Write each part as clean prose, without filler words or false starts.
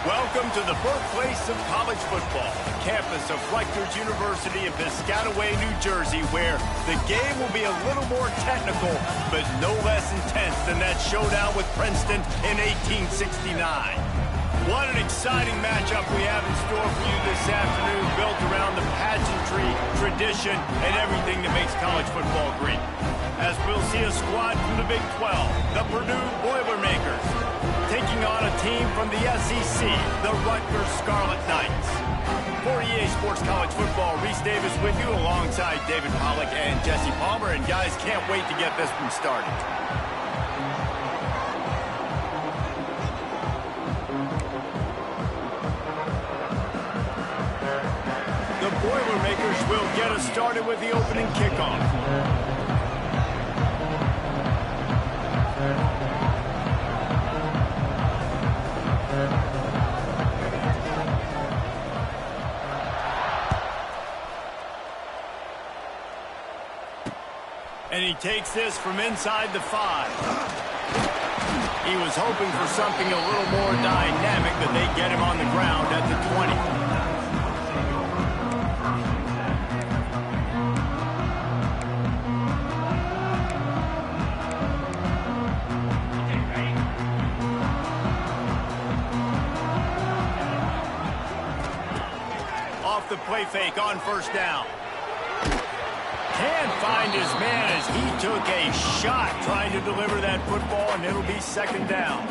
Welcome to the birthplace of college football, the campus of Rutgers University in Piscataway, New Jersey, where the game will be a little more technical, but no less intense than that showdown with Princeton in 1869. What an exciting matchup we have in store for you this afternoon, built around the pageantry, tradition, and everything that makes college football great. As we'll see a squad from the Big 12, the Purdue Boilermakers, taking on a team from the SEC, the Rutgers Scarlet Knights. For EA Sports College Football, Reese Davis with you alongside David Pollack and Jesse Palmer. And guys, can't wait to get this one started. The Boilermakers will get us started with the opening kickoff. And he takes this from inside the 5. He was hoping for something a little more dynamic, but they get him on the ground at the 20. Off the play fake on first down. Can't find his man as he took a shot trying to deliver that football, and it'll be second down.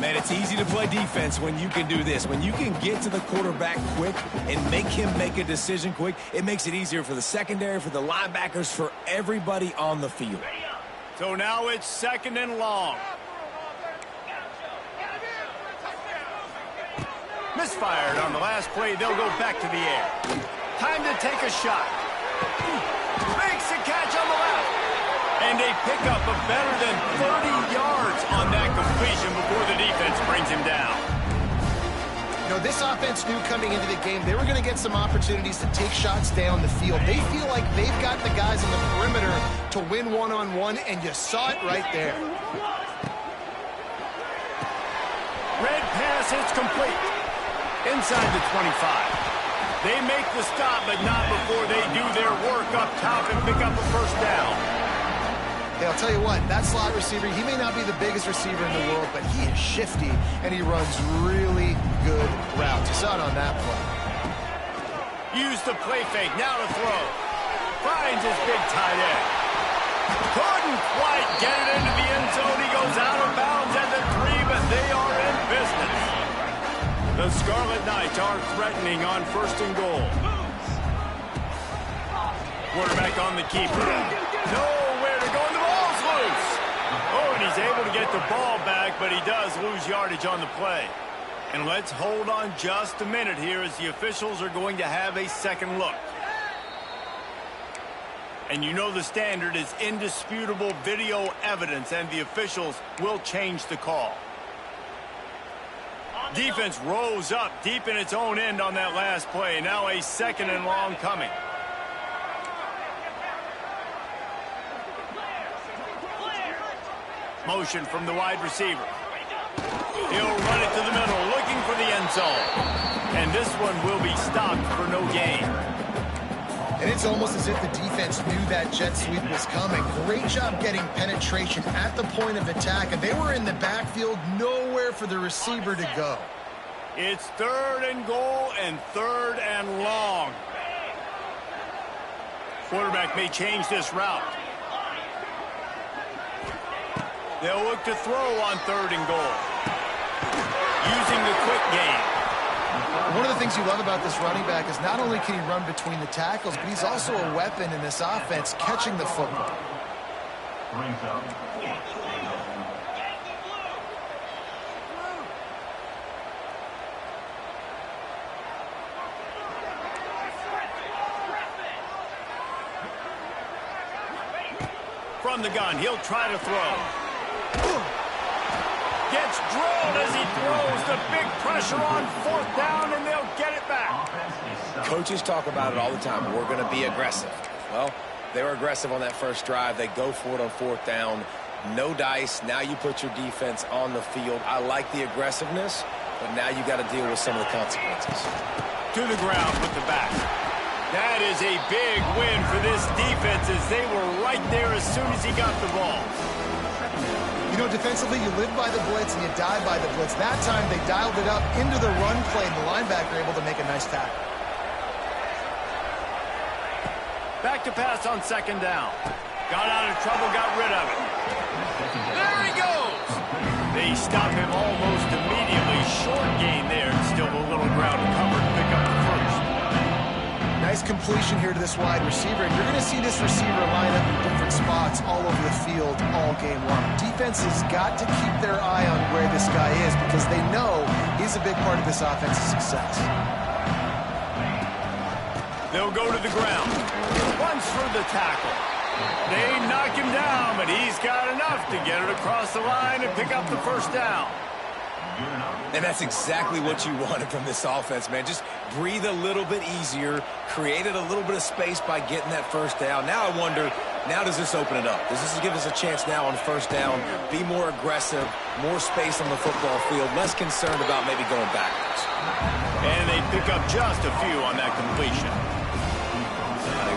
Man, it's easy to play defense when you can do this. When you can get to the quarterback quick and make him make a decision quick, it makes it easier for the secondary, for the linebackers, for everybody on the field. So now it's second and long. Misfired on the last play. They'll go back to the air. Time to take a shot. Makes a catch on the left. And a pickup of better than 30 yards on that completion before the defense brings him down. You know, this offense knew coming into the game they were going to get some opportunities to take shots down the field. They feel like they've got the guys on the perimeter to win one-on-one, and you saw it right there. Red pass hits complete. Inside the 25. They make the stop, but not before they do their work up top and pick up a first down. Hey, I'll tell you what, that slot receiver, he may not be the biggest receiver in the world, but he is shifty, and he runs really good routes. You saw it on that play. Use the play fake, now to throw. Finds his big tight end. Couldn't quite get it into the end zone. He goes out of bounds at the 3, but they are in business. The Scarlet Knights are threatening on first and goal. Quarterback on the keeper. Nowhere to go, and the ball's loose. Oh, and he's able to get the ball back, but he does lose yardage on the play. And let's hold on just a minute here as the officials are going to have a second look. And you know the standard is indisputable video evidence, and the officials will change the call. Defense rose up deep in its own end on that last play. Now a second and long coming. Motion from the wide receiver. He'll run it to the middle, looking for the end zone. And this one will be stopped for no gain. And it's almost as if the defense knew that jet sweep was coming. Great job getting penetration at the point of attack, and they were in the backfield, nowhere for the receiver to go. It's third and goal and third and long. Quarterback may change this route. They'll look to throw on third and goal. Using the quick game. One of the things you love about this running back is not only can he run between the tackles, but he's also a weapon in this offense, catching the football. From the gun, he'll try to throw. Gets drilled as he throws. The big pressure on fourth down, and they'll get it back. Coaches talk about it all the time. We're going to be aggressive. Well, they were aggressive on that first drive. They go for it on fourth down. No dice. Now you put your defense on the field. I like the aggressiveness, but now you got to deal with some of the consequences. To the ground with the back. That is a big win for this defense as they were right there as soon as he got the ball. You know, defensively, you live by the blitz and you die by the blitz. That time, they dialed it up into the run play, and the linebacker able to make a nice tackle. Back to pass on second down. Got out of trouble, got rid of it. There he goes! They stop him almost immediately. Short gain there. Still a little ground to cover to pick up the first. Nice completion here to this wide receiver. And you're going to see this receiver line up in different spots all over the field all game long. Defense has got to keep their eye on where this guy is because they know he's a big part of this offense's success. They'll go to the ground. Runs for the tackle. They knock him down, but he's got enough to get it across the line and pick up the first down. And that's exactly what you wanted from this offense, man. Just breathe a little bit easier, created a little bit of space by getting that first down. Now I wonder, now does this open it up? Does this give us a chance now on first down, be more aggressive, more space on the football field, less concerned about maybe going backwards? And they pick up just a few on that completion.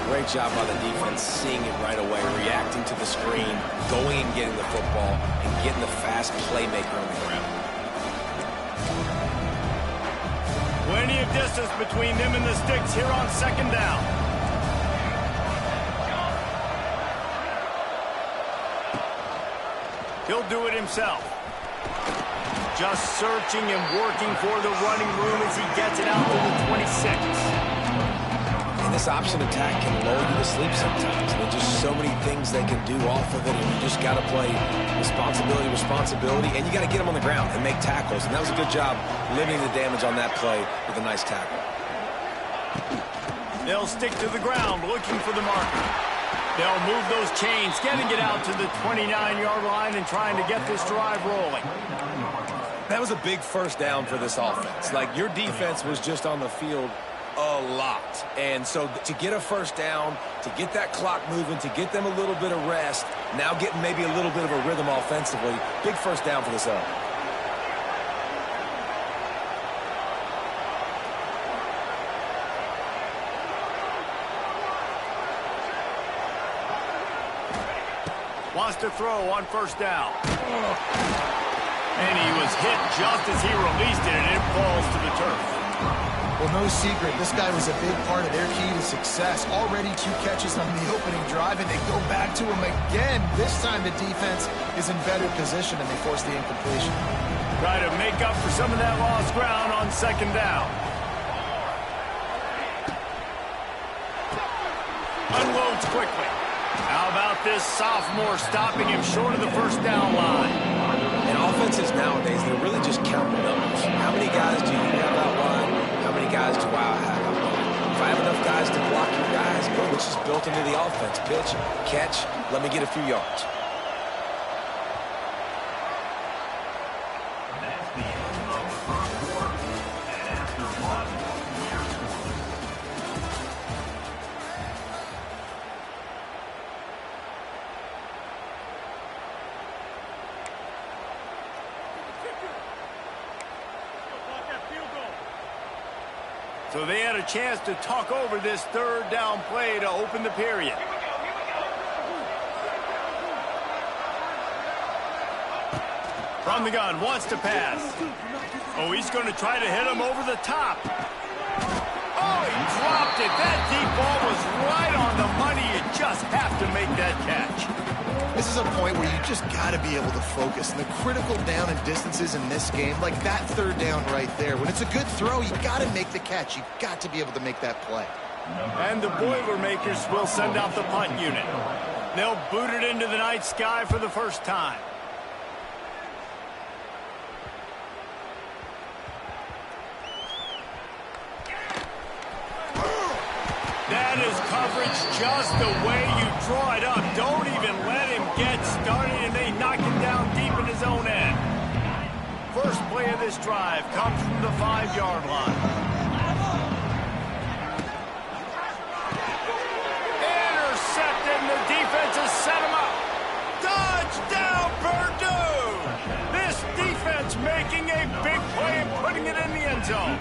Great job by the defense, seeing it right away, reacting to the screen, going and getting the football, and getting the fast playmaker on the ground. Plenty of distance between them and the sticks here on second down. He'll do it himself. Just searching and working for the running room as he gets it out to the 26. And this option attack can lull you to sleep sometimes. There's just so many things they can do off of it, and you just got to play responsibility, and you got to get them on the ground and make tackles. And that was a good job limiting the damage on that play with a nice tackle. They'll stick to the ground looking for the marker. They'll move those chains, getting it out to the 29-yard line and trying to get this drive rolling. That was a big first down for this offense. Like, your defense was just on the field a lot. And so to get a first down, to get that clock moving, to get them a little bit of rest, now getting maybe a little bit of a rhythm offensively, big first down for this offense. Wants to throw on first down. And he was hit just as he released it, and it falls to the turf. Well, no secret, this guy was a big part of their key to success. Already 2 catches on the opening drive, and they go back to him again. This time the defense is in better position, and they force the incompletion. Try to make up for some of that lost ground on second down. Unloads quickly. How about this sophomore stopping him short of the first down line? And offenses nowadays, they're really just counting numbers. How many guys do you have out wide? How many guys do I have out wide? If I have enough guys to block your guys, boom, it's just built into the offense. Pitch, catch, let me get a few yards. So they had a chance to talk over this third down play to open the period. From the gun, wants to pass. Oh, he's going to try to hit him over the top. Oh, he dropped it. That deep ball was right on the money. You just have to make that catch. This is a point where you just got to be able to focus. And the critical down and distances in this game, like that third down right there, when it's a good throw, you got to make the catch. You got to be able to make that play. And the Boilermakers will send out the punt unit. They'll boot it into the night sky for the first time. That is coverage just the way you draw it up. Don't even let him get started, and they knock him down deep in his own end. First play of this drive comes from the 5-yard line. Intercepted, and the defense has set him up. Touchdown, Purdue! This defense making a big play and putting zone.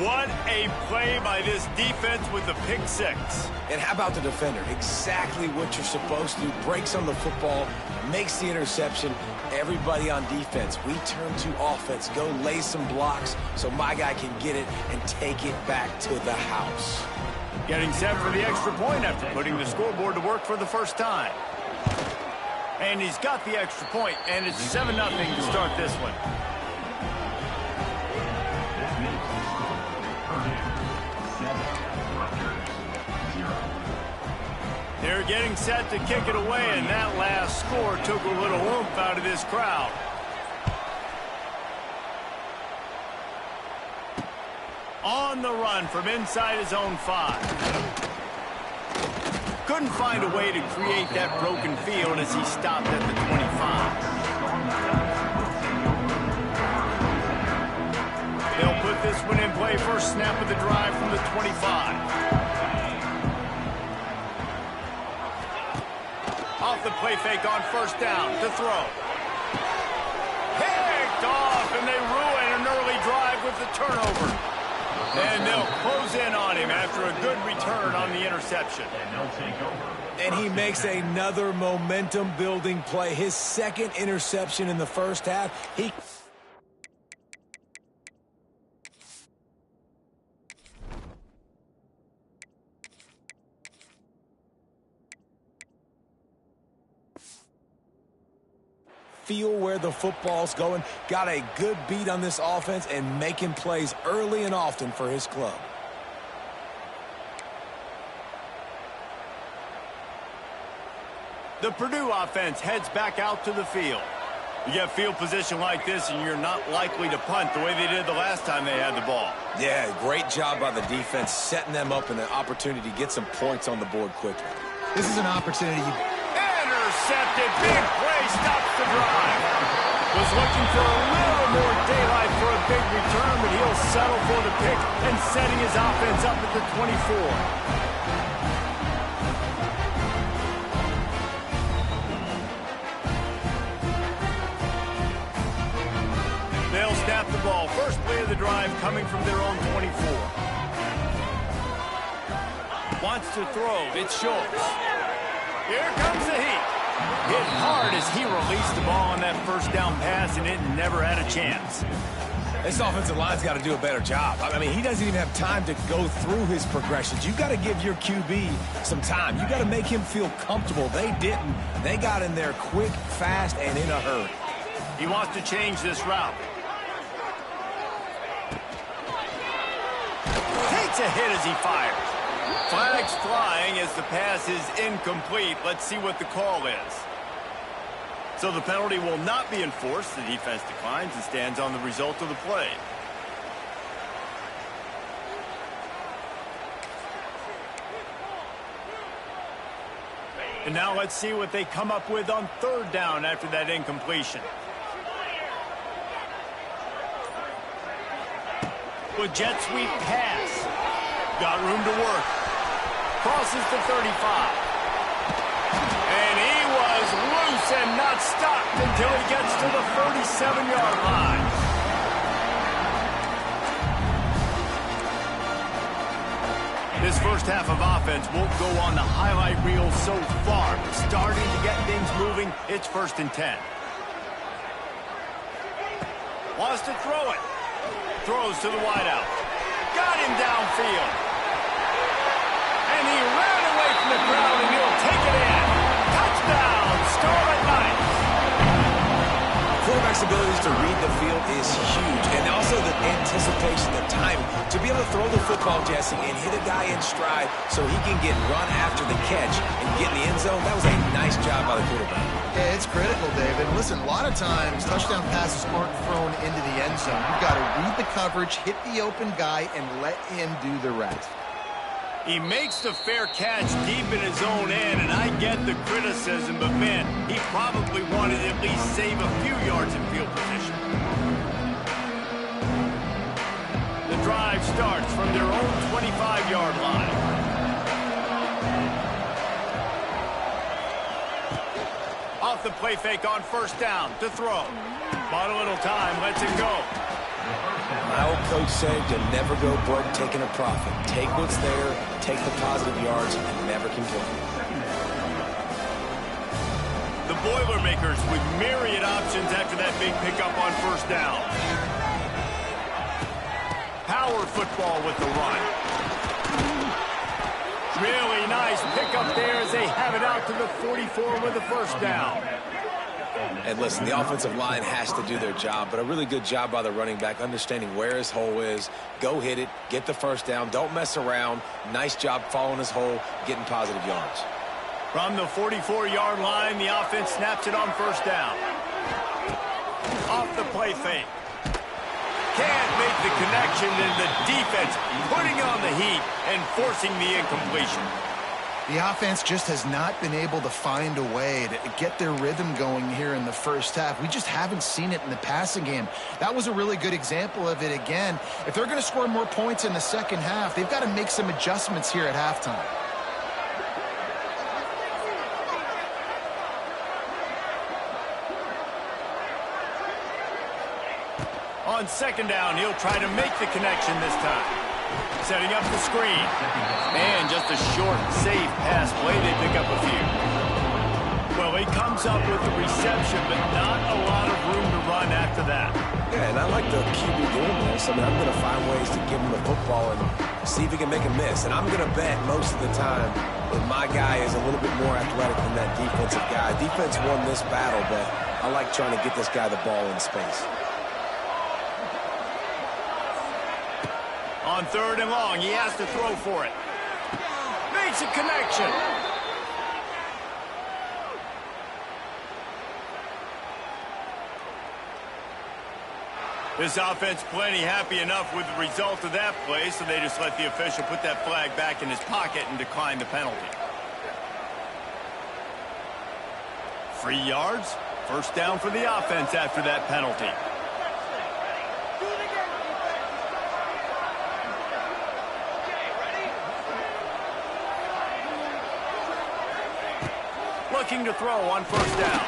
What a play by this defense with the pick six. And how about the defender? Exactly what you're supposed to do. Breaks on the football, makes the interception. Everybody on defense, we turn to offense. Go lay some blocks so my guy can get it and take it back to the house. Getting set for the extra point after putting the scoreboard to work for the first time. And he's got the extra point, and it's 7-0 to start this one. They're getting set to kick it away, and that last score took a little oomph out of this crowd. On the run from inside his own 5. Couldn't find a way to create that broken field as he stopped at the 25. They'll put this one in play first snap of the drive from the 25. Off the play fake on first down to throw. Picked off, and they ruin an early drive with the turnover. And they'll close in on him after a good return on the interception. And he makes another momentum-building play. His second interception in the first half. Feel where the football's going, got a good beat on this offense, and making plays early and often for his club. The Purdue offense heads back out to the field. You get field position like this, and you're not likely to punt the way they did the last time they had the ball. Yeah, great job by the defense, setting them up in an opportunity to get some points on the board quickly. This is an opportunity. Intercepted. Big play stops the drive. Was looking for a little more daylight for a big return, but he'll settle for the pick and setting his offense up at the 24. They'll snap the ball. First play of the drive coming from their own 24. Wants to throw. It's Schultz. Here comes the heat. Hit hard as he released the ball on that first down pass, and it never had a chance. This offensive line's got to do a better job. I mean, he doesn't even have time to go through his progressions. You've got to give your QB some time. You've got to make him feel comfortable. They didn't. They got in there quick, fast, and in a hurry. He wants to change this route. Takes a hit as he fires. Flags flying as the pass is incomplete. Let's see what the call is. So the penalty will not be enforced. The defense declines and stands on the result of the play. And now let's see what they come up with on third down after that incompletion. With jet sweep pass. Got room to work. Crosses the 35. And he was loose and not stopped until he gets to the 37-yard line. This first half of offense won't go on the highlight reel so far, but starting to get things moving. It's 1st and 10. Wants to throw it. Throws to the wideout. Got him downfield. And he ran away from the crowd, and he'll take it in. Touchdown, Scarlet Knights. Quarterback's abilities to read the field is huge, and also the anticipation, the timing. To be able to throw the football, Jesse, and hit a guy in stride so he can get run after the catch and get in the end zone, that was a nice job by the quarterback. Yeah, it's critical, David. Listen, a lot of times touchdown passes aren't thrown into the end zone. You've got to read the coverage, hit the open guy, and let him do the rest. He makes the fair catch deep in his own end, and I get the criticism, but man, he probably wanted to at least save a few yards in field position. The drive starts from their own 25-yard line. Off the play fake on first down to throw. Bought a little time, lets it go. My old coach said you'll never go broke taking a profit. Take what's there, take the positive yards, and never complain. The Boilermakers with myriad options after that big pickup on first down. Power football with the run. Really nice pickup there as they have it out to the 44 with the first down. And listen, the offensive line has to do their job, but a really good job by the running back understanding where his hole is. Go hit it, get the first down, don't mess around. Nice job following his hole, getting positive yards. From the 44-yard line, the offense snaps it on first down. Off the play fake. Can't make the connection, and the defense putting on the heat and forcing the incompletion. The offense just has not been able to find a way to get their rhythm going here in the first half. We just haven't seen it in the passing game. That was a really good example of it again. If they're going to score more points in the second half, they've got to make some adjustments here at halftime. On second down, he'll try to make the connection this time. Setting up the screen. And just a short, safe pass play. They pick up a few. Well, he comes up with the reception, but not a lot of room to run after that. Yeah, and I like the QB doing this. I mean, I'm going to find ways to give him the football and see if he can make a miss. And I'm going to bet most of the time that my guy is a little bit more athletic than that defensive guy. Defense won this battle, but I like trying to get this guy the ball in space. On third and long, he has to throw for it. Makes a connection. This offense plenty happy enough with the result of that play, so they just let the official put that flag back in his pocket and decline the penalty. 3 yards, first down for the offense after that penalty. Looking to throw on first down.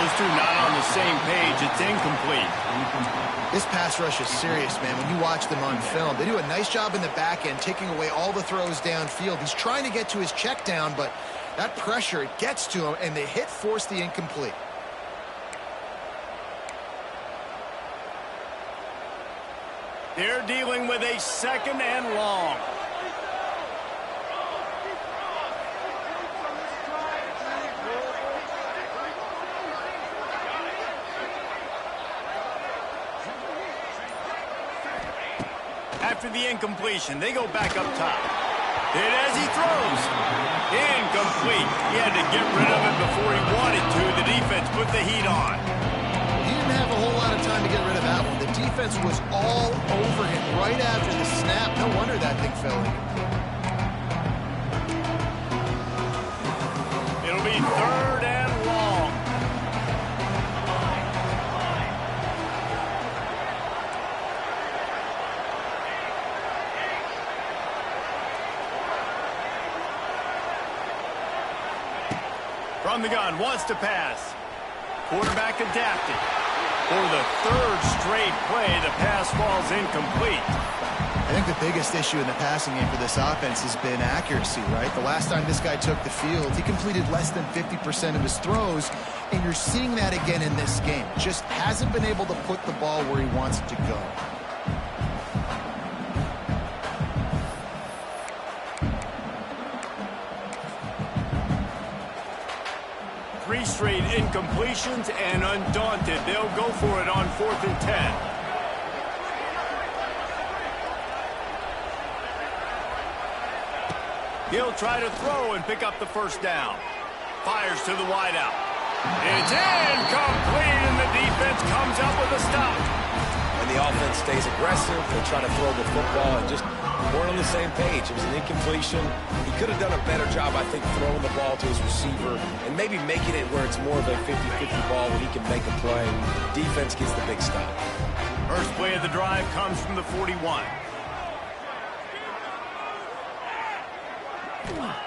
Those two not on the same page. It's incomplete. This pass rush is serious, man. When you watch them on film, they do a nice job in the back end, taking away all the throws downfield. He's trying to get to his check down, but that pressure, it gets to him, and the hit forced the incomplete. They're dealing with a second and long. After the incompletion, they go back up top. And as he throws, incomplete. He had to get rid of it before he wanted to. The defense put the heat on. He didn't have a whole lot of time to get rid of that one. The defense was all over him right after the snap. No wonder that thing fell in. It'll be third and long. From the gun, wants to pass. Quarterback adapted. For the third straight play, the pass falls incomplete. I think the biggest issue in the passing game for this offense has been accuracy, right? The last time this guy took the field, he completed less than 50% of his throws, and you're seeing that again in this game. Just hasn't been able to put the ball where he wants it to go. Three straight incompletions, and undaunted, they'll go for it on 4th and 10. He'll try to throw and pick up the first down. Fires to the wideout. It's incomplete, and the defense comes up with a stop. And the offense stays aggressive. They try to throw the football and just weren't on the same page. It was an incompletion. He could have done a better job, I think, throwing the ball to his receiver and maybe making it where it's more of a 50-50 ball where he can make a play. Defense gets the big stop. First play of the drive comes from the 41.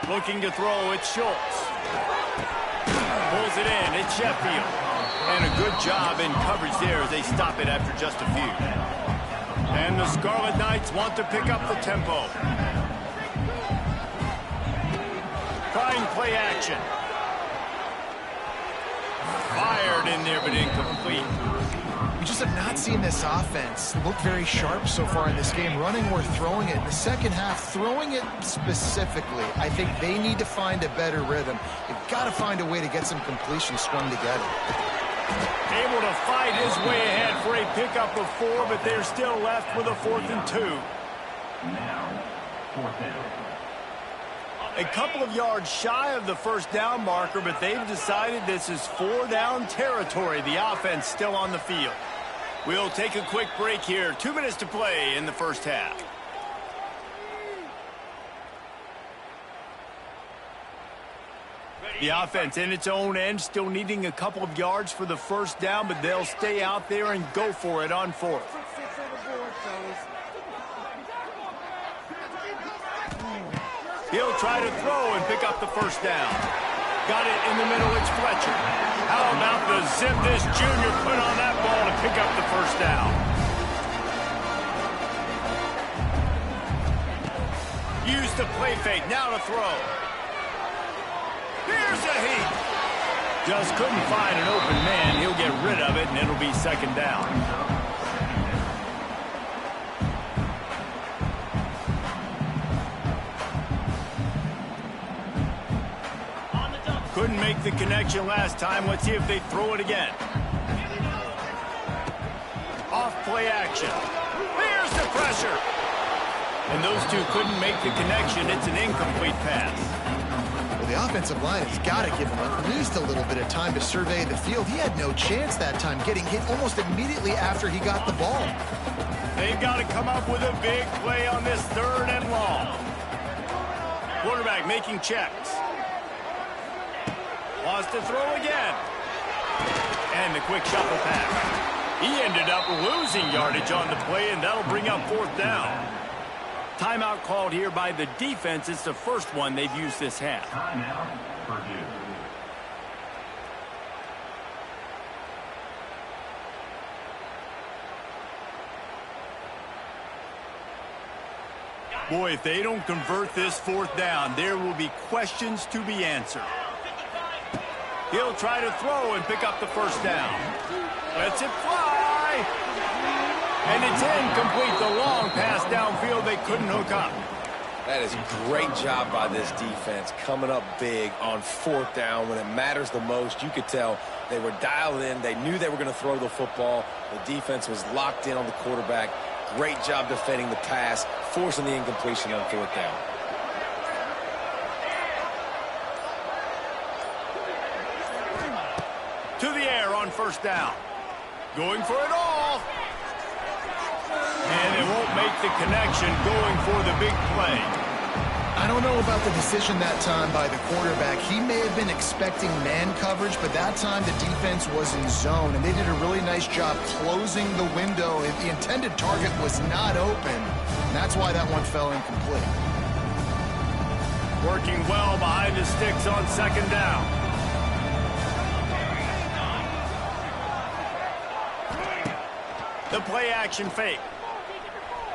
Looking to throw, it's Schultz. Pulls it in, it's Sheffield. And a good job in coverage there as they stop it after just a few. And the Scarlet Knights want to pick up the tempo. Trying play action. Fired in there, but incomplete. We just have not seen this offense look very sharp so far in this game, running or throwing it. In the second half, throwing it specifically, I think they need to find a better rhythm. They've got to find a way to get some completions strung together. Able to fight his way ahead for a pickup of 4, but they're still left with a 4th and 2. Now, 4th down. A couple of yards shy of the first down marker, but they've decided this is 4-down territory. The offense still on the field. We'll take a quick break here. 2 minutes to play in the first half. The offense in its own end, still needing a couple of yards for the first down, but they'll stay out there and go for it on 4th. He'll try to throw and pick up the first down. Got it in the middle, it's Fletcher. How about the zip this junior put on that ball to pick up the first down? Use the play fake, now to throw. Here's a heat. Just couldn't find an open man. He'll get rid of it, and it'll be 2nd down. Couldn't make the connection last time. Let's see if they throw it again. Off play action. There's the pressure. And those two couldn't make the connection. It's an incomplete pass. Well, the offensive line has got to give him at least a little bit of time to survey the field. He had no chance that time, getting hit almost immediately after he got the ball. They've got to come up with a big play on this 3rd and long. Quarterback making checks. Wants to throw again. And the quick shuffle pass. He ended up losing yardage on the play, and that'll bring up 4th down. Timeout called here by the defense. It's the first one they've used this half. Timeout, Purdue. Boy, if they don't convert this 4th down, there will be questions to be answered. He'll try to throw and pick up the first down. Lets it fly. And it's incomplete. The long pass downfield, they couldn't hook up. That is a great job by this defense, coming up big on 4th down when it matters the most. You could tell they were dialed in. They knew they were going to throw the football. The defense was locked in on the quarterback. Great job defending the pass, forcing the incompletion on 4th down. To the air on first down. Going for it all. And it won't make the connection, going for the big play. I don't know about the decision that time by the quarterback. He may have been expecting man coverage, but that time the defense was in zone, and they did a really nice job closing the window. If the intended target was not open, and that's why that one fell incomplete. Working well behind the sticks on 2nd down. The play action fake.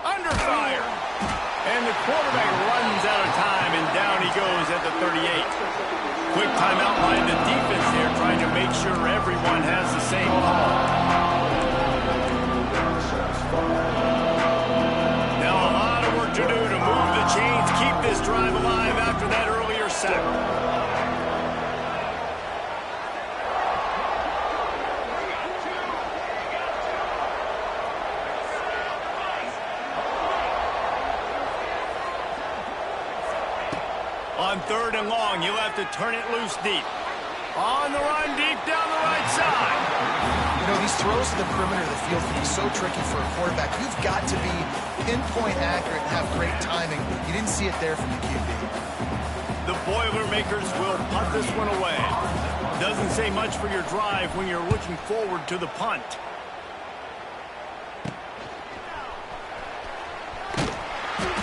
Under fire. And the quarterback runs out of time, and down he goes at the 38. Quick timeout by the defense there, trying to make sure everyone has the same call. Now a lot of work to do to move the chains, keep this drive alive after that earlier sack. On 3rd and long, you'll have to turn it loose deep. On the run, deep down the right side. You know, these throws to the perimeter of the field can be so tricky for a quarterback. You've got to be pinpoint accurate and have great timing. You didn't see it there from the QB. The Boilermakers will punt this one away. Doesn't say much for your drive when you're looking forward to the punt.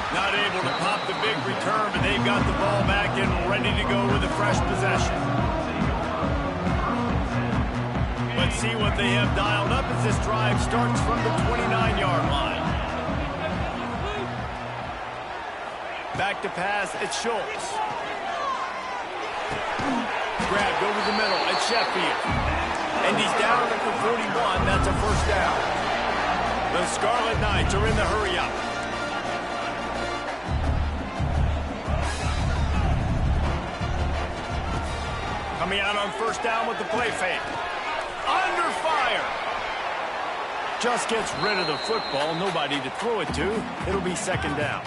Not able to pop the big return, but they've got the ball back and ready to go with a fresh possession. Let's see what they have dialed up as this drive starts from the 29-yard line. Back to pass, it's Schultz. Grabbed over the middle at Sheffield. And he's down at the 41. That's a first down. The Scarlet Knights are in the hurry-up. Coming out on first down with the play fake. Under fire. Just gets rid of the football. Nobody to throw it to. It'll be second down.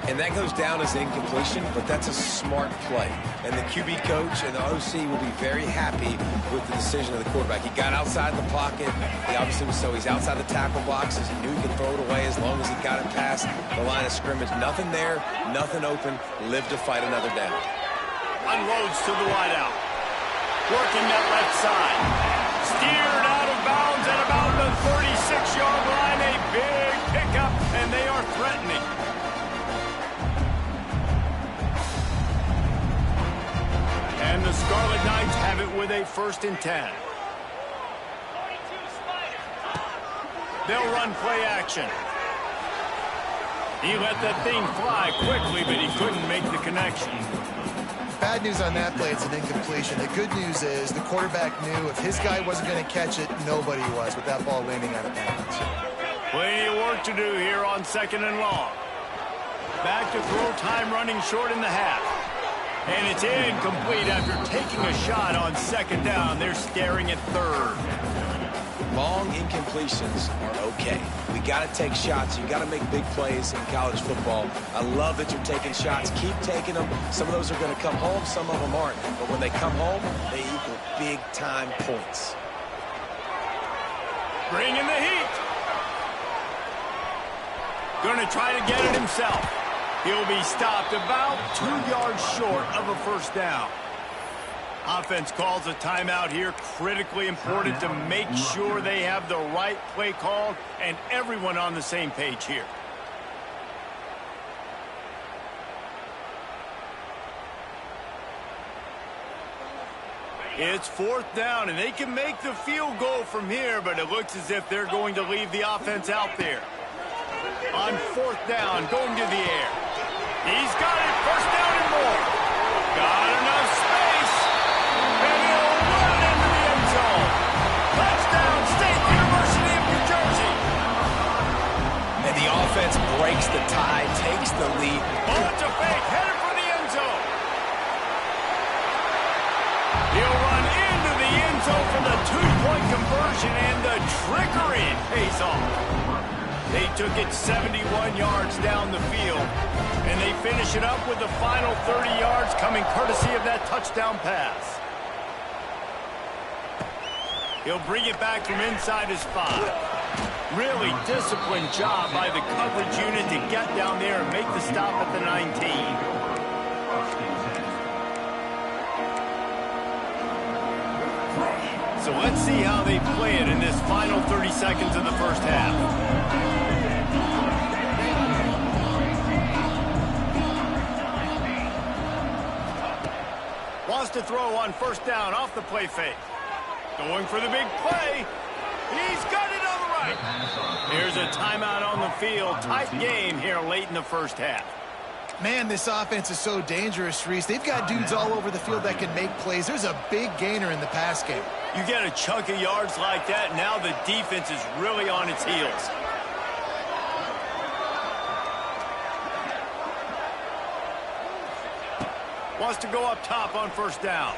And that goes down as an incompletion, but that's a smart play. And the QB coach and the OC will be very happy with the decision of the quarterback. He got outside the pocket. He obviously was he's outside the tackle boxes. He knew he could throw it away as long as he got it past the line of scrimmage. Nothing there, nothing open. Live to fight another down. Unloads to the wideout. Working that left side. Steered out of bounds at about the 36-yard line. A big pickup, and they are threatening. And the Scarlet Knights have it with a 1st and 10. They'll run play action. He let that thing fly quickly, but he couldn't make the connection. Bad news on that play, it's an incompletion. The good news is the quarterback knew if his guy wasn't going to catch it, nobody was with that ball landing out of bounds. Plenty of work to do here on 2nd and long. Back to throw time running short in the half. And it's incomplete after taking a shot on 2nd down. They're staring at 3rd. Long incompletions are okay. We got to take shots. You got to make big plays in college football. I love that you're taking shots. Keep taking them. Some of those are going to come home. Some of them aren't. But when they come home, they equal big-time points. Bringing the heat. Going to try to get it himself. He'll be stopped about 2 yards short of a 1st down. Offense calls a timeout here. Critically important to make sure they have the right play called and everyone on the same page here. It's 4th down, and they can make the field goal from here, but it looks as if they're going to leave the offense out there. On 4th down, going to the air. He's got it, 1st down and more. Got enough space, and he'll run into the end zone. Touchdown, State University of New Jersey. And the offense breaks the tie, takes the lead. Oh, it's a fake, headed for the end zone. He'll run into the end zone for the 2-point conversion, and the trickery pays off. They took it 71 yards down the field, and they finish it up with the final 30 yards coming courtesy of that touchdown pass. He'll bring it back from inside his 5. Really disciplined job by the coverage unit to get down there and make the stop at the 19. So let's see how they play it in this final 30 seconds of the 1st half. Wants to throw on 1st down off the play fake. Going for the big play. He's got it on the right. Here's a timeout on the field. Tight game here late in the 1st half. Man, this offense is so dangerous, Reese. They've got dudes all over the field that can make plays. There's a big gainer in the pass game. You get a chunk of yards like that, now the defense is really on its heels. Wants to go up top on 1st down.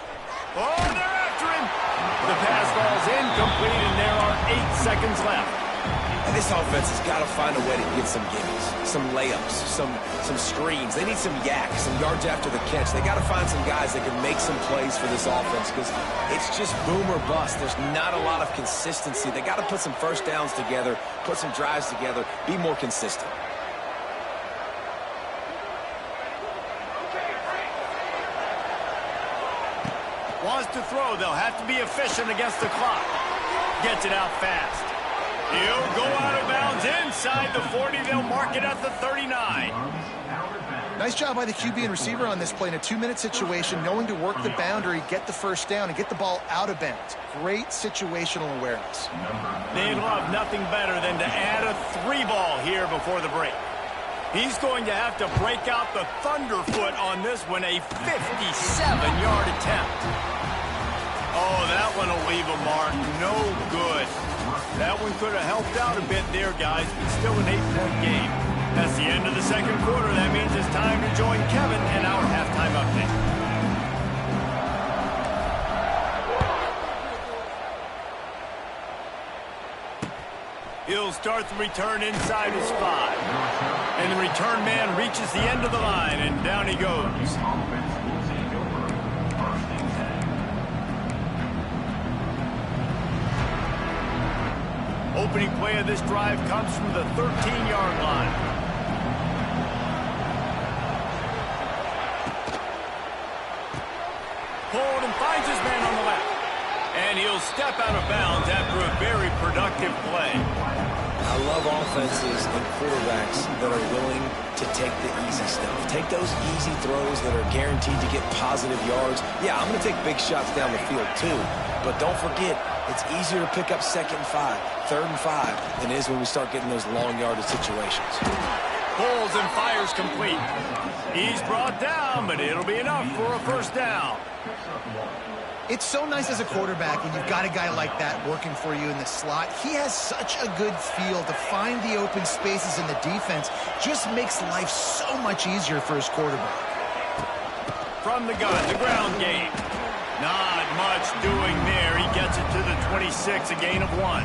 Oh, they're after him. The pass ball's incomplete, and there are 8 seconds left. And this offense has got to find a way to get some gimmies, some layups, some screens. They need some yak, some yards after the catch. They got to find some guys that can make some plays for this offense because it's just boom or bust. There's not a lot of consistency. They got to put some 1st downs together, put some drives together, be more consistent. Wants to throw. They'll have to be efficient against the clock. Gets it out fast. He'll go out of bounds inside the 40. They'll mark it at the 39. Nice job by the QB and receiver on this play in a 2-minute situation, knowing to work the boundary, get the 1st down, and get the ball out of bounds. Great situational awareness. They'd love nothing better than to add a 3 ball here before the break. He's going to have to break out the thunderfoot on this one, a 57-yard attempt. Oh, that one will leave a mark. No good. That one could have helped out a bit there, guys, but still an 8-point game. That's the end of the second quarter. That means it's time to join Kevin in our halftime update. He'll start the return inside his 5. And the return man reaches the end of the line, and down he goes. Opening play of this drive comes from the 13-yard line. Pulled and finds his man on the left. And he'll step out of bounds after a very productive play. I love offenses and quarterbacks that are willing to take the easy stuff. Take those easy throws that are guaranteed to get positive yards. Yeah, I'm going to take big shots down the field too. But don't forget, it's easier to pick up 2nd and 5, 3rd and 5 than it is when we start getting those long yardage situations. Pulls and fires complete. He's brought down, but it'll be enough for a first down. It's so nice as a quarterback when you've got a guy like that working for you in the slot. He has such a good feel to find the open spaces in the defense. Just makes life so much easier for his quarterback. From the gun, the ground game. Not much doing there. He gets it to the 26, a gain of 1.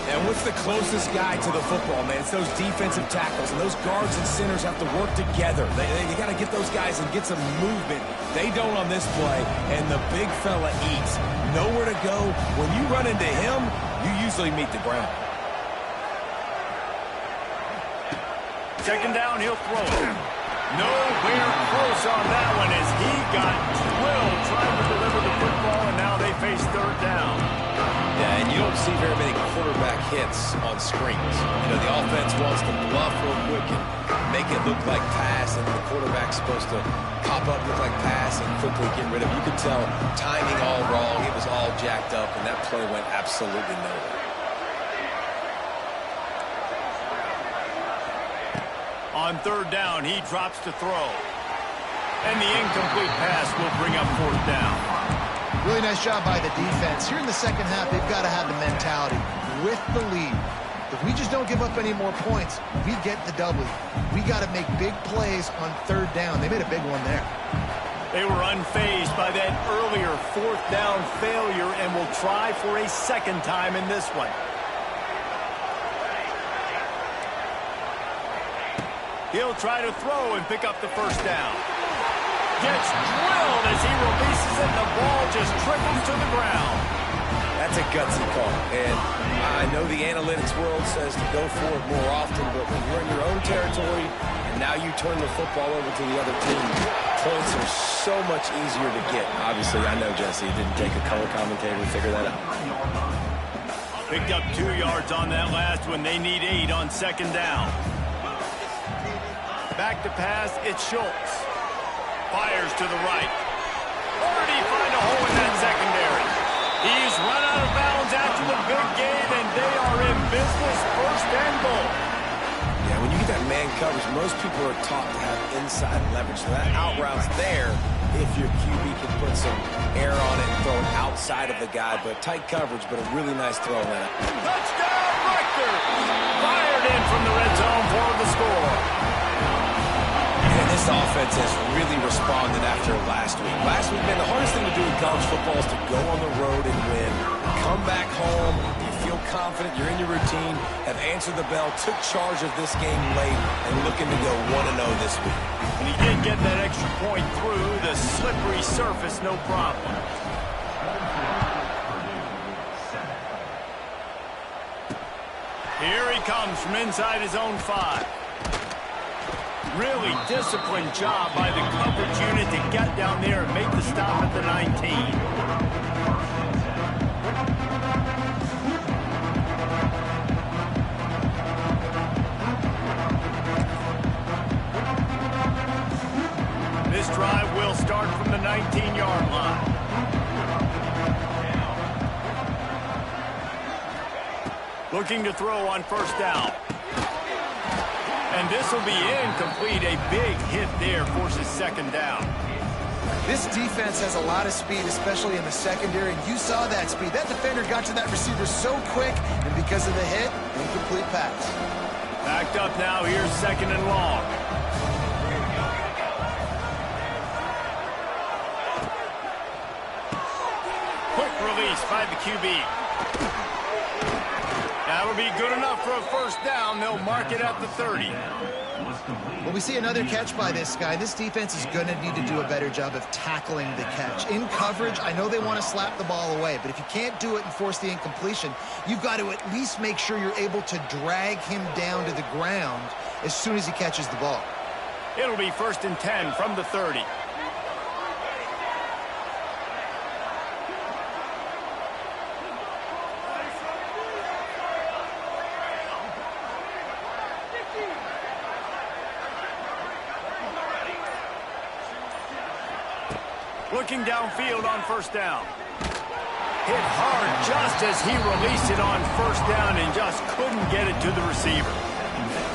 And what's the closest guy to the football, man? It's those defensive tackles, and those guards and centers have to work together. They got to get those guys and get some movement. They don't on this play, and the big fella eats. Nowhere to go. When you run into him, you usually meet the ground. Second down, he'll throw it. Nowhere close on that one as he got drilled trying to deliver the football, and now they face 3rd down. Yeah, and you don't see very many quarterback hits on screens. You know, the offense wants to bluff real quick and make it look like pass, and the quarterback's supposed to pop up, look like pass, and quickly get rid of it. You could tell timing all wrong. It was all jacked up, and that play went absolutely nowhere. On 3rd down, he drops to throw. And the incomplete pass will bring up 4th down. Really nice job by the defense. Here in the second half, they've got to have the mentality with the lead. If we just don't give up any more points, we get the W. We got to make big plays on 3rd down. They made a big one there. They were unfazed by that earlier 4th down failure and will try for a 2nd time in this one. He'll try to throw and pick up the 1st down. Gets drilled as he releases it, and the ball just trickles to the ground. That's a gutsy call, and I know the analytics world says to go for it more often, but when you're in your own territory and now you turn the football over to the other team, points are so much easier to get. Obviously, I know, Jesse, it didn't take a color commentator to figure that out. Picked up 2 yards on that last one. They need 8 on 2nd down. Back to pass, it's Schultz. Fires to the right. Or did he find a hole in that secondary? He's run out of bounds after the big game, and they are in business, 1st and goal. Yeah, when you get that man coverage, most people are taught to have inside leverage. So that out route's there if your QB can put some air on it and throw it outside of the guy. But tight coverage, but a really nice throw on that. Touchdown, Rutgers! Fired in from the red zone for the score. And this offense has really responded after last week. Last week, man, the hardest thing to do in college football is to go on the road and win. Come back home, you feel confident, you're in your routine, have answered the bell, took charge of this game late, and looking to go 1-0 this week. And he did get that extra point through the slippery surface, no problem. Here he comes from inside his own 5. Really disciplined job by the coverage unit to get down there and make the stop at the 19. This drive will start from the 19-yard line. Looking to throw on 1st down. And this will be incomplete. A big hit there forces second down. This defense has a lot of speed, especially in the secondary, and you saw that speed. That defender got to that receiver so quick, and because of the hit, incomplete pass. Backed up now, here's second and long. Quick release by the QB. That'll be good enough for a first down. They'll mark it at the 30. Well, we see another catch by this guy. This defense is going to need to do a better job of tackling the catch. In coverage, I know they want to slap the ball away, but if you can't do it and force the incompletion, you've got to at least make sure you're able to drag him down to the ground as soon as he catches the ball. It'll be 1st and 10 from the 30. Looking downfield on first down. Hit hard just as he released it on first down and just couldn't get it to the receiver.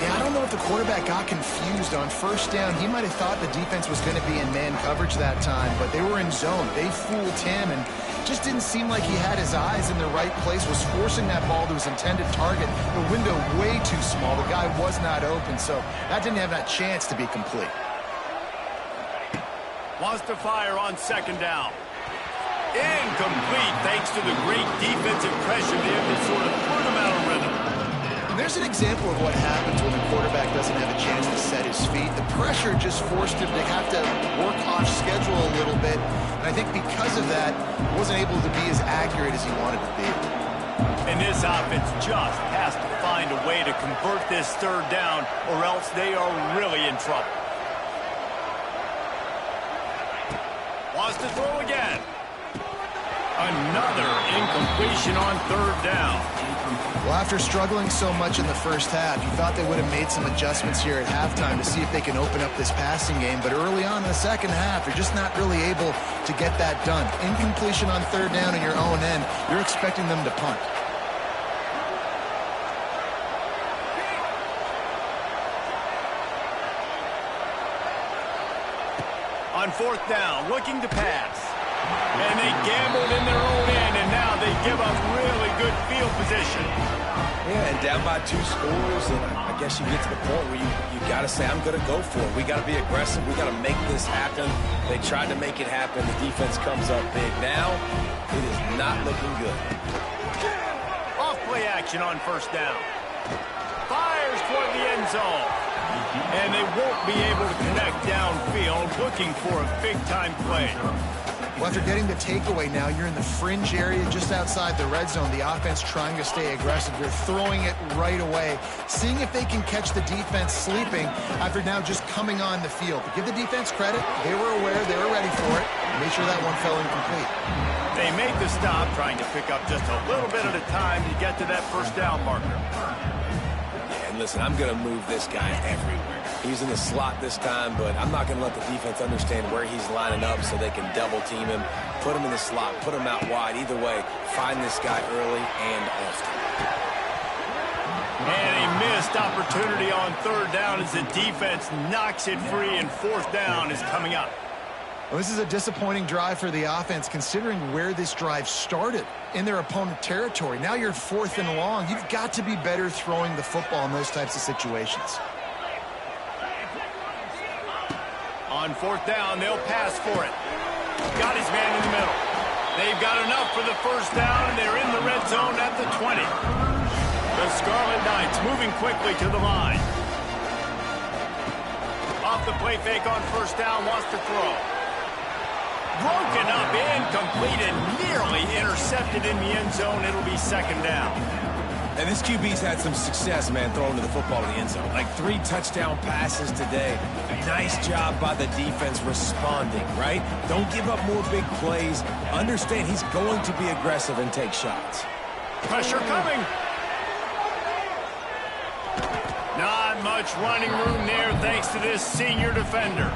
Yeah, I don't know if the quarterback got confused on first down. He might have thought the defense was going to be in man coverage that time, but they were in zone. They fooled him and just didn't seem like he had his eyes in the right place, was forcing that ball to his intended target. The window way too small. The guy was not open, so that didn't have that chance to be complete. Wants to fire on second down. Incomplete thanks to the great defensive pressure there that sort of put him out of rhythm. And there's an example of what happens when the quarterback doesn't have a chance to set his feet. The pressure just forced him to have to work off schedule a little bit. And I think because of that, he wasn't able to be as accurate as he wanted to be. And this offense just has to find a way to convert this third down or else they are really in trouble. Wants to throw again. Another incompletion on third down. Well, after struggling so much in the first half, you thought they would have made some adjustments here at halftime to see if they can open up this passing game. But early on in the second half, you're just not really able to get that done. Incompletion on third down in your own end, you're expecting them to punt. On fourth down, looking to pass. And they gambled in their own end, and now they give up really good field position. Yeah, and down by 2 scores, and I guess you get to the point where you got to say, I'm going to go for it. We got to be aggressive. We got to make this happen. They tried to make it happen. The defense comes up big. Now, it is not looking good. Off play action on first down. Fires toward the end zone. And they won't be able to connect downfield, looking for a big-time play. Well, after getting the takeaway now, you're in the fringe area just outside the red zone. The offense trying to stay aggressive. You're throwing it right away, seeing if they can catch the defense sleeping after now just coming on the field. But give the defense credit. They were aware. They were ready for it. Made sure that one fell incomplete. They make the stop, trying to pick up just a little bit at a time to get to that first down marker. Listen, I'm going to move this guy everywhere. He's in the slot this time, but I'm not going to let the defense understand where he's lining up so they can double team him, put him in the slot, put him out wide. Either way, find this guy early and often. And a missed opportunity on third down as the defense knocks it free, and fourth down is coming up. Well, this is a disappointing drive for the offense, considering where this drive started in their opponent territory. Now you're 4th and long. You've got to be better throwing the football in those types of situations. On fourth down, they'll pass for it. Got his man in the middle. They've got enough for the first down, and they're in the red zone at the 20. The Scarlet Knights moving quickly to the line. Off the play fake on first down, wants to throw. Broken up, incomplete, and nearly intercepted in the end zone. It'll be second down. And this QB's had some success, man, throwing to the football in the end zone. Like 3 touchdown passes today. Nice job by the defense responding, right? Don't give up more big plays. Understand he's going to be aggressive and take shots. Pressure coming. Not much running room there thanks to this senior defender.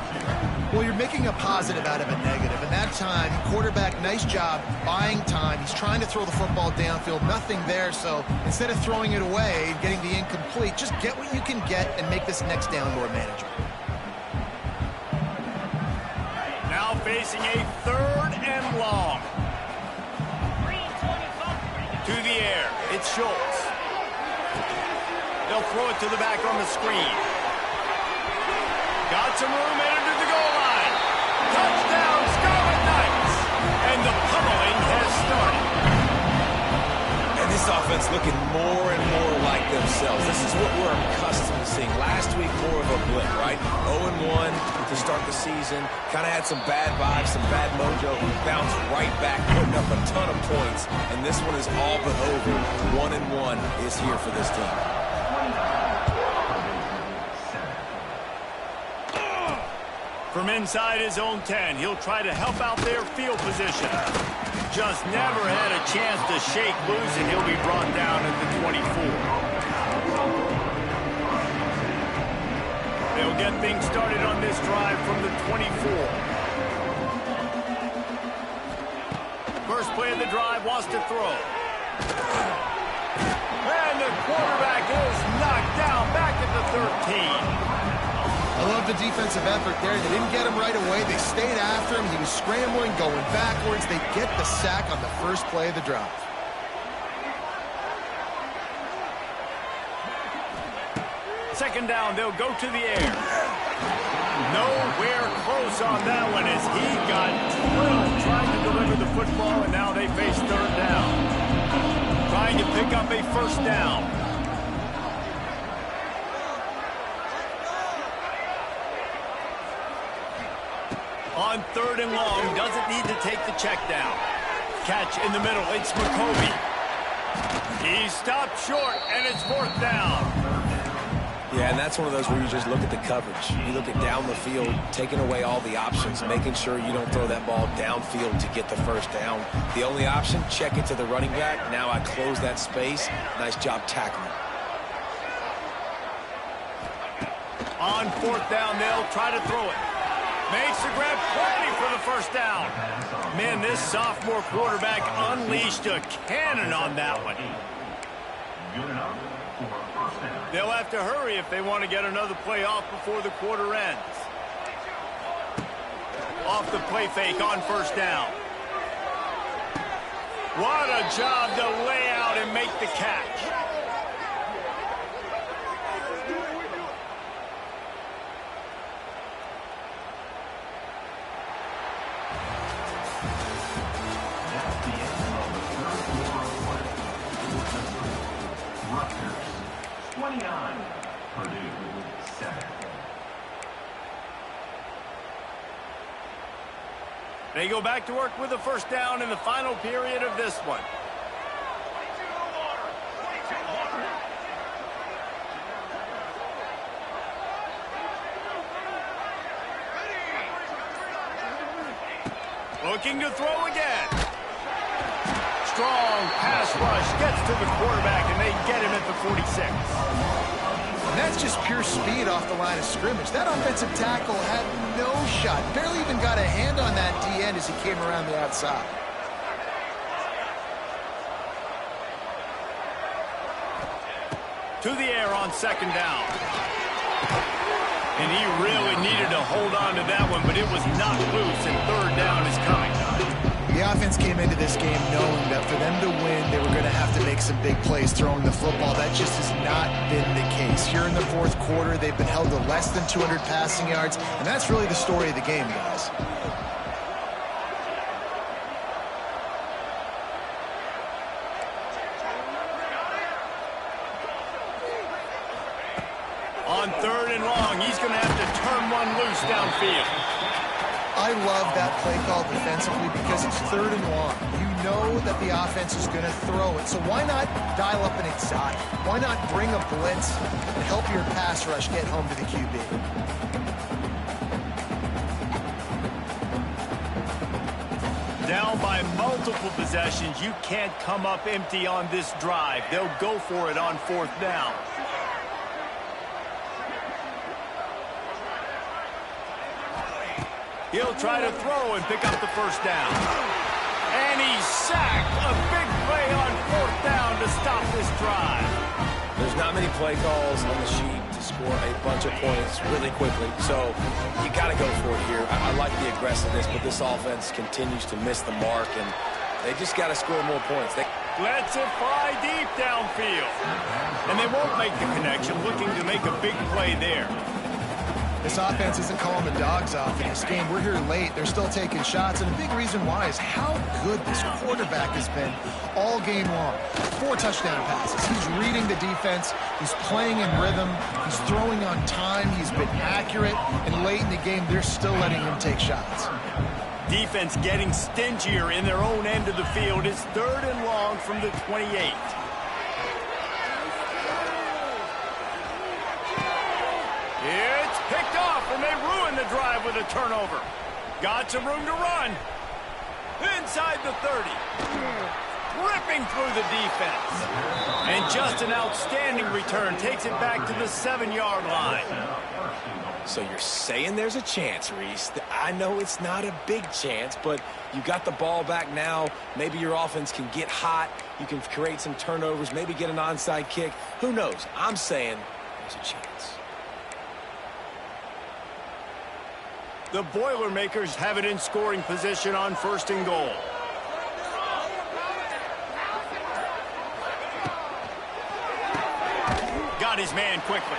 Well, you're making a positive out of a negative. And that time, quarterback, nice job buying time. He's trying to throw the football downfield. Nothing there. So instead of throwing it away and getting the incomplete, just get what you can get and make this next down more manageable. Now facing a 3rd and long. To the air. It's Schultz. They'll throw it to the back on the screen. Got some room into the goal line. Touchdown, Scarlet Knights. And the pummeling has started. And this offense looking more and more like themselves. This is what we're accustomed to seeing. Last week, more of a blip, right? 0-1 to start the season. Kind of had some bad vibes, some bad mojo. Bounced right back, putting up a ton of points. And this one is all but over. 1-1 is here for this team. From inside his own 10, he'll try to help out their field position. Just never had a chance to shake loose, and he'll be brought down at the 24. They'll get things started on this drive from the 24. First play of the drive, wants to throw. And the quarterback is knocked down back at the 13. I love the defensive effort there. They didn't get him right away. They stayed after him. He was scrambling, going backwards. They get the sack on the first play of the drive. Second down, they'll go to the air. Nowhere close on that one as he got drilled trying to deliver the football, and now they face 3rd down. Trying to pick up a 1st down. On 3rd and long, doesn't need to take the check down. Catch in the middle, it's McCovey. He stopped short, and it's 4th down. Yeah, and that's one of those where you just look at the coverage. You look at down the field, taking away all the options, making sure you don't throw that ball downfield to get the 1st down. The only option, check it to the running back. Now I close that space. Nice job tackling. On 4th down, they'll try to throw it. Makes the grab, plenty for the 1st down. Man, this sophomore quarterback unleashed a cannon on that one. Good enough for a 1st down. They'll have to hurry if they want to get another play off before the quarter ends. Off the play fake on 1st down. What a job to lay out and make the catch. That's the end of the 3rd quarter of play. Rutgers 29, Purdue 7. They go back to work with a 1st down in the final period of this one. Looking to throw again. Strong pass rush gets to the quarterback, and they get him at the 46. And that's just pure speed off the line of scrimmage. That offensive tackle had no shot. Barely even got a hand on that D-end as he came around the outside. To the air on 2nd down. And he really needed to hold on to that one, but it was knocked loose, and 3rd down is coming. The offense came into this game knowing that for them to win, they were going to have to make some big plays throwing the football. That just has not been the case. Here in the 4th quarter, they've been held to less than 200 passing yards, and that's really the story of the game, guys. On 3rd and long, he's going to have to turn one loose downfield. I love that play call defensively because it's 3rd and long. You know that the offense is going to throw it, so why not dial up an exotic? Why not bring a blitz and help your pass rush get home to the QB? Down by multiple possessions, you can't come up empty on this drive. They'll go for it on 4th down. He'll try to throw and pick up the first down. And he's sacked. A big play on 4th down to stop this drive. There's not many play calls on the sheet to score a bunch of points really quickly, so you got to go for it here. I like the aggressiveness, but this offense continues to miss the mark, and they just got to score more points. Lets it fly deep downfield. And they won't make the connection, looking to make a big play there. This offense isn't calling the dogs off in this game. We're here late. They're still taking shots, and a big reason why is how good this quarterback has been all game long. 4 touchdown passes. He's reading the defense. He's playing in rhythm. He's throwing on time. He's been accurate, and late in the game, they're still letting him take shots. Defense getting stingier in their own end of the field. It's 3rd and long from the 28. It's picked off, and they ruin the drive with a turnover. Got some room to run. Inside the 30. Ripping through the defense. And just an outstanding return. Takes it back to the 7-yard line. So you're saying there's a chance, Reese. I know it's not a big chance, but you got the ball back now. Maybe your offense can get hot. You can create some turnovers, maybe get an onside kick. Who knows? I'm saying there's a chance. The Boilermakers have it in scoring position on 1st and goal. Got his man quickly.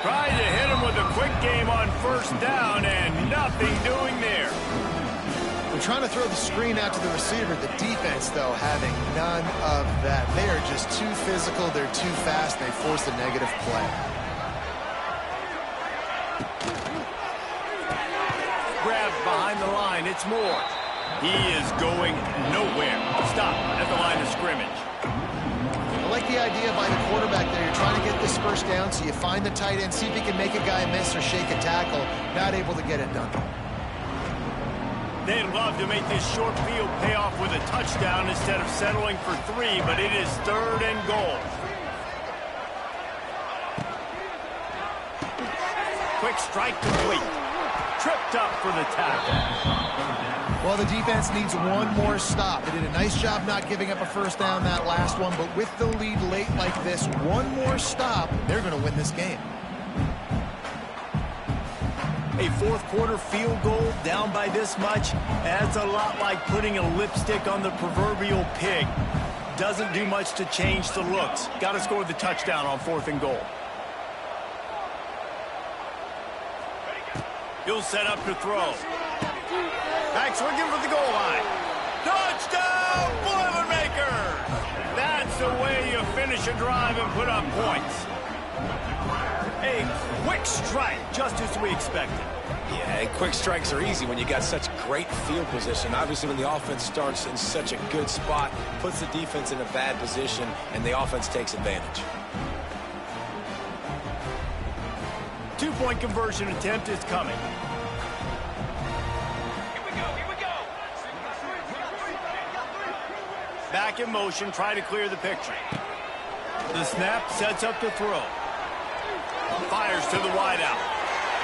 Trying to hit him with a quick game on 1st down, and nothing doing there. They're trying to throw the screen out to the receiver. The defense, though, having none of that. They are just too physical. They're too fast. They force a negative play. Grabbed behind the line. It's Moore. He is going nowhere. Stop at the line of scrimmage. I like the idea by the quarterback there. You're trying to get this 1st down, so you find the tight end, see if he can make a guy miss or shake a tackle. Not able to get it done. They'd love to make this short field pay off with a touchdown instead of settling for 3, but it is 3rd and goal. Quick strike complete. Tripped up for the tackle. Well, the defense needs one more stop. They did a nice job not giving up a 1st down that last one, but with the lead late like this, one more stop, they're going to win this game. A 4th quarter field goal down by this much, that's a lot like putting a lipstick on the proverbial pig. Doesn't do much to change the looks. Got to score the touchdown on 4th and goal. He'll set up to throw. Back swinging for the goal line. Touchdown, Boilermakers! That's the way you finish a drive and put up points. A quick strike, just as we expected. Yeah, and quick strikes are easy when you got such great field position. Obviously, when the offense starts in such a good spot, puts the defense in a bad position, and the offense takes advantage. 2-point conversion attempt is coming. Back in motion, try to clear the picture. The snap sets up the throw. Fires to the wideout.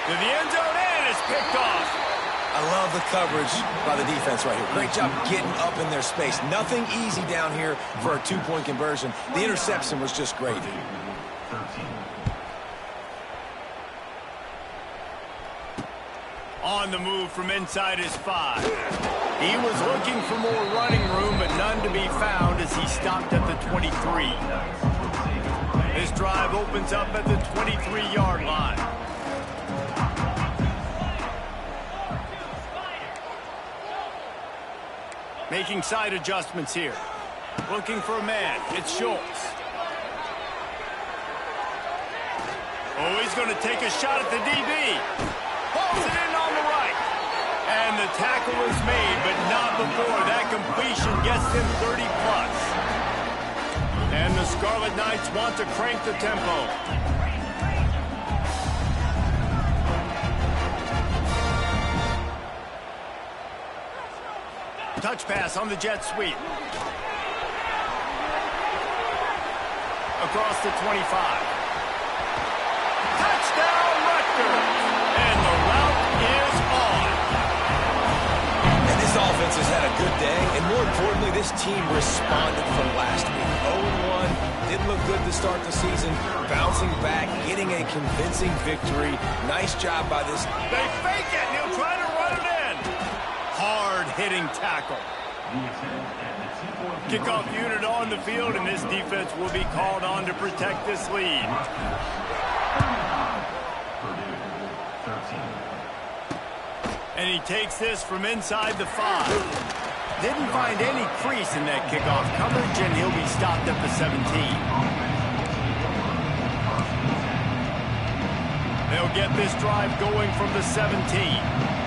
To the end zone, and it's picked off. I love the coverage by the defense right here. Great job getting up in their space. Nothing easy down here for a 2-point conversion. The interception was just great. On the move from inside his 5. He was looking for more running room, but none to be found as he stopped at the 23. This drive opens up at the 23-yard line. Making side adjustments here. Looking for a man. It's Schultz. Oh, he's going to take a shot at the DB. Pulls it in on the right. And the tackle is made, but not before that completion gets him 30-plus. And the Scarlet Knights want to crank the tempo. Touch pass on the jet sweep. Across the 25. Touchdown, Rutgers! And the route is on. offense has had a good day, and more importantly, this team responded from last week. 0-1, didn't look good to start the season, bouncing back, getting a convincing victory. Nice job by this. They fake it, and he'll try to run it in. Hard-hitting tackle. Kickoff unit on the field, and this defense will be called on to protect this lead. And he takes this from inside the 5. Didn't find any crease in that kickoff coverage, and he'll be stopped at the 17. They'll get this drive going from the 17.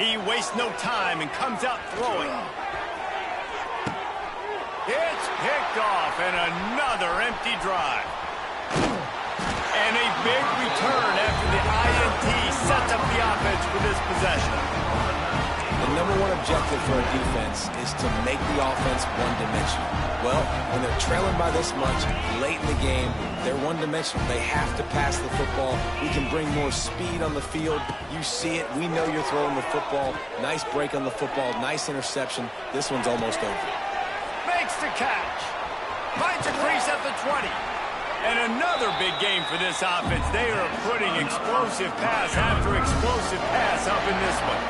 He wastes no time and comes out throwing. It's picked off, and another empty drive. And a big return after the INT sets up the offense for this possession. The number one objective for a defense is to make the offense one-dimensional. Well, when they're trailing by this much late in the game, they're one-dimensional. They have to pass the football. We can bring more speed on the field. You see it. We know you're throwing the football. Nice break on the football. Nice interception. This one's almost over. Makes the catch. Finds a crease at the 20. And another big game for this offense. They are putting explosive pass after explosive pass up in this one.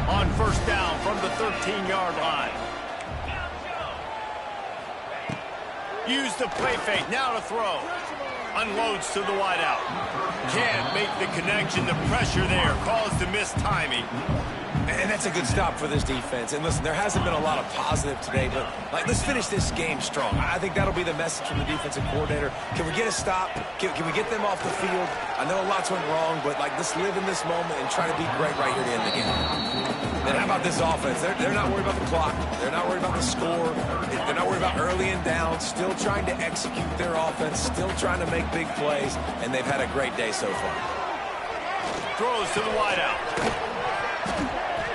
On first down from the 13-yard line. Use the play fake, now to throw. Unloads to the wideout. Can't make the connection. The pressure there caused the missed timing. And that's a good stop for this defense. And listen, there hasn't been a lot of positive today, but let's finish this game strong. I think that'll be the message from the defensive coordinator. Can we get a stop? Can we get them off the field? I know lots went wrong, but let's live in this moment and try to be great right here to end the game. And how about this offense? They're not worried about the clock. They're not worried about the score. They're not worried about early and down. Still trying to execute their offense. Still trying to make big plays. And they've had a great day so far. Throws to the wideout.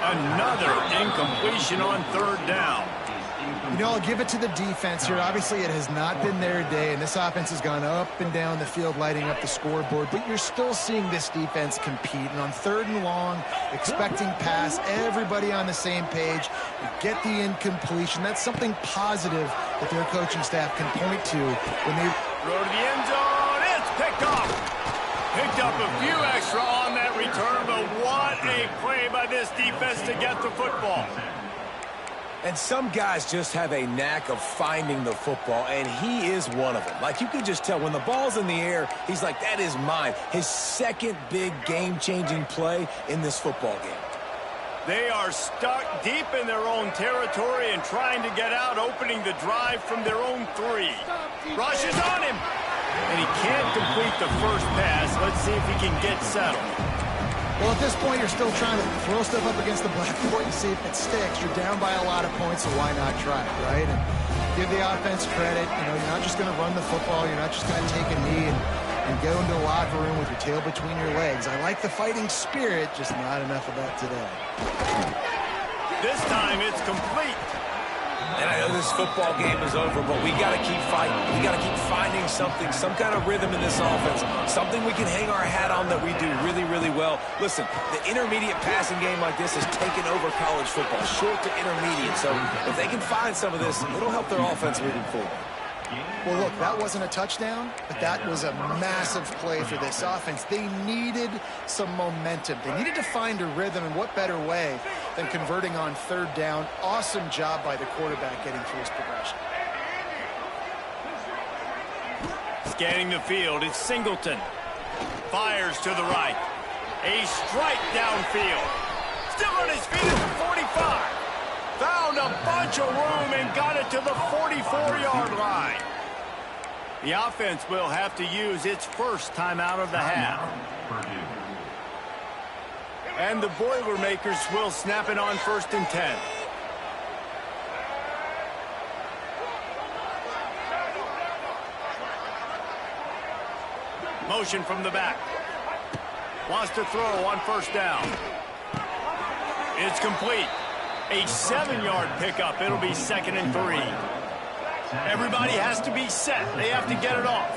Another incompletion on third down. You know, I'll give it to the defense here. Obviously, it has not been their day, and this offense has gone up and down the field, lighting up the scoreboard. But you're still seeing this defense compete. And on third and long, expecting pass, everybody on the same page. You get the incompletion. That's something positive that their coaching staff can point to when they throw to the end zone. It's picked off. Picked up a few extra on that return, but what a play by this defense to get the football. And some guys just have a knack of finding the football, and he is one of them. You can just tell when the ball's in the air, he's like, that is mine. His second big game-changing play in this football game. They are stuck deep in their own territory and trying to get out, opening the drive from their own 3. Rushes on him. And he can't complete the first pass. Let's see if he can get settled. Well, at this point, you're still trying to throw stuff up against the blackboard and see if it sticks. You're down by a lot of points, so why not try it, right? And give the offense credit. You know, you're not just going to run the football. You're not just going to take a knee and go into the locker room with your tail between your legs. I like the fighting spirit, just not enough of that today. This time, it's complete. And I know this football game is over, but we got to keep fighting. We got to keep finding something, some kind of rhythm in this offense, something we can hang our hat on that we do really, really well. Listen, the intermediate passing game like this has taken over college football, short to intermediate. So if they can find some of this, it'll help their offense moving forward. Well, look, that wasn't a touchdown, but that was a massive play for this offense. They needed some momentum. They needed to find a rhythm, and what better way than converting on third down. Awesome job by the quarterback getting through his progression. Scanning the field, it's Singleton. Fires to the right. A strike downfield. Still on his feet at the 45. Found a bunch of room and got it to the 44-yard line. The offense will have to use its first timeout of the half. And the Boilermakers will snap it on 1st and 10. Motion from the back. Wants to throw on first down. It's complete. A 7-yard pickup. It'll be 2nd and 3. Everybody has to be set. They have to get it off.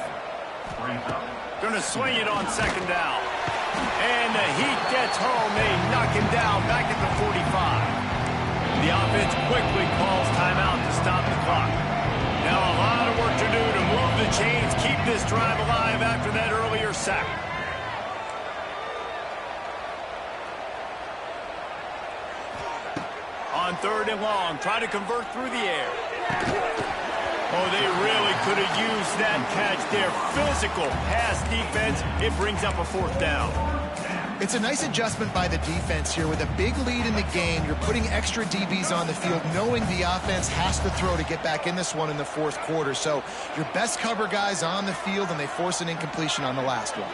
Going to swing it on second down. And the heat gets home. They knock him down back at the 45. The offense quickly calls timeout to stop the clock. Now a lot of work to do to move the chains, keep this drive alive after that earlier sack. On third and long, try to convert through the air. Oh, they really could have used that catch there. Physical pass defense. It brings up a fourth down. It's a nice adjustment by the defense here. With a big lead in the game, you're putting extra DBs on the field, knowing the offense has to throw to get back in this one in the fourth quarter. So your best cover guys on the field, and they force an incompletion on the last one.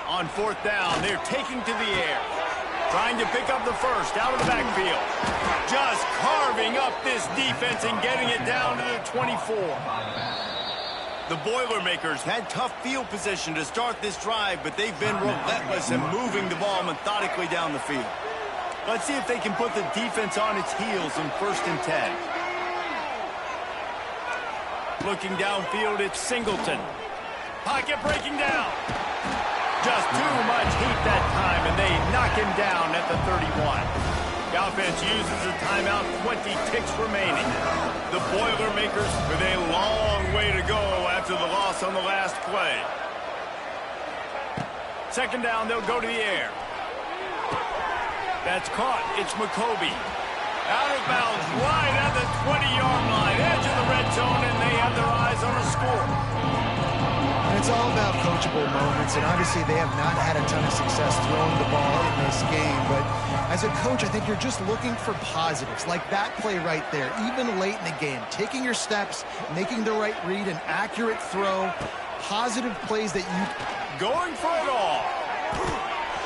On fourth down, they're taking to the air. Trying to pick up the first out of the backfield. Just carving up this defense and getting it down to the 24. The Boilermakers had tough field position to start this drive, but they've been relentless in moving the ball methodically down the field. Let's see if they can put the defense on its heels in 1st and 10. Looking downfield, it's Singleton. Pocket breaking down. Just too much heat that time, and they knock him down at the 31. The offense uses a timeout, 20 ticks remaining. The Boilermakers with a long way to go after the loss on the last play. Second down, they'll go to the air. That's caught. It's McCoby. Out of bounds, right at the 20-yard line, edge of the red zone, and they have their eyes on a score. It's all about coachable moments, and obviously they have not had a ton of success throwing the ball in this game. But as a coach, I think you're just looking for positives, like that play right there, even late in the game. Taking your steps, making the right read, an accurate throw, positive plays that you... Going for it all.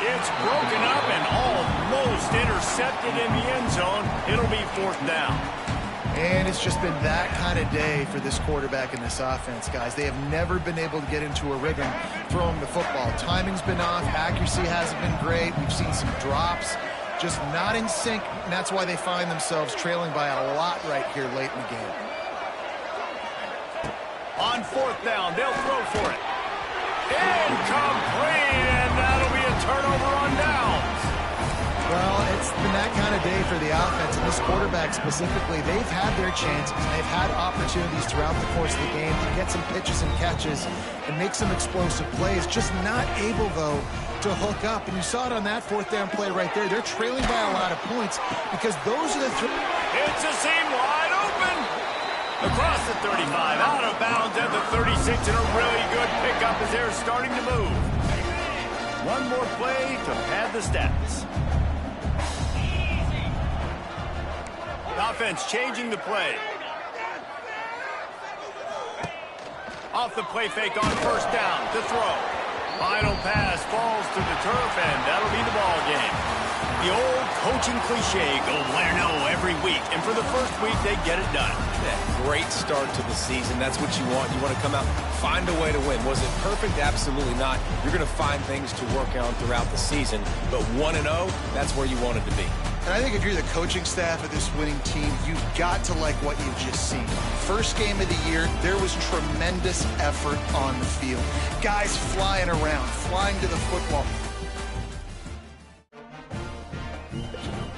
It's broken up and almost intercepted in the end zone. It'll be fourth down. And it's just been that kind of day for this quarterback and this offense, guys. They have never been able to get into a rhythm throwing the football. Timing's been off. Accuracy hasn't been great. We've seen some drops, just not in sync, and that's why they find themselves trailing by a lot right here late in the game. On fourth down, they'll throw for it. Incomplete, and that'll be a turnover on downs. Well, it's been that kind of day for the offense, and this quarterback specifically. They've had their chances, and they've had opportunities throughout the course of the game to get some pitches and catches and make some explosive plays. Just not able, though, to hook up. And you saw it on that fourth down play right there. They're trailing by a lot of points because those are the It's a seam wide open. Across the 35, out of bounds at the 36, and a really good pickup as they're starting to move. One more play to pad the stats. Offense changing the play. Off the play fake on first down to throw. Final pass falls to the turf, and that'll be the ball game. The old coaching cliche, go win or no every week. And for the first week, they get it done. Yeah, great start to the season. That's what you want. You want to come out, find a way to win. Was it perfect? Absolutely not. You're going to find things to work on throughout the season. But 1-0, that's where you want it to be. And I think if you're the coaching staff of this winning team, you've got to like what you've just seen. First game of the year, there was tremendous effort on the field. Guys flying around, flying to the football,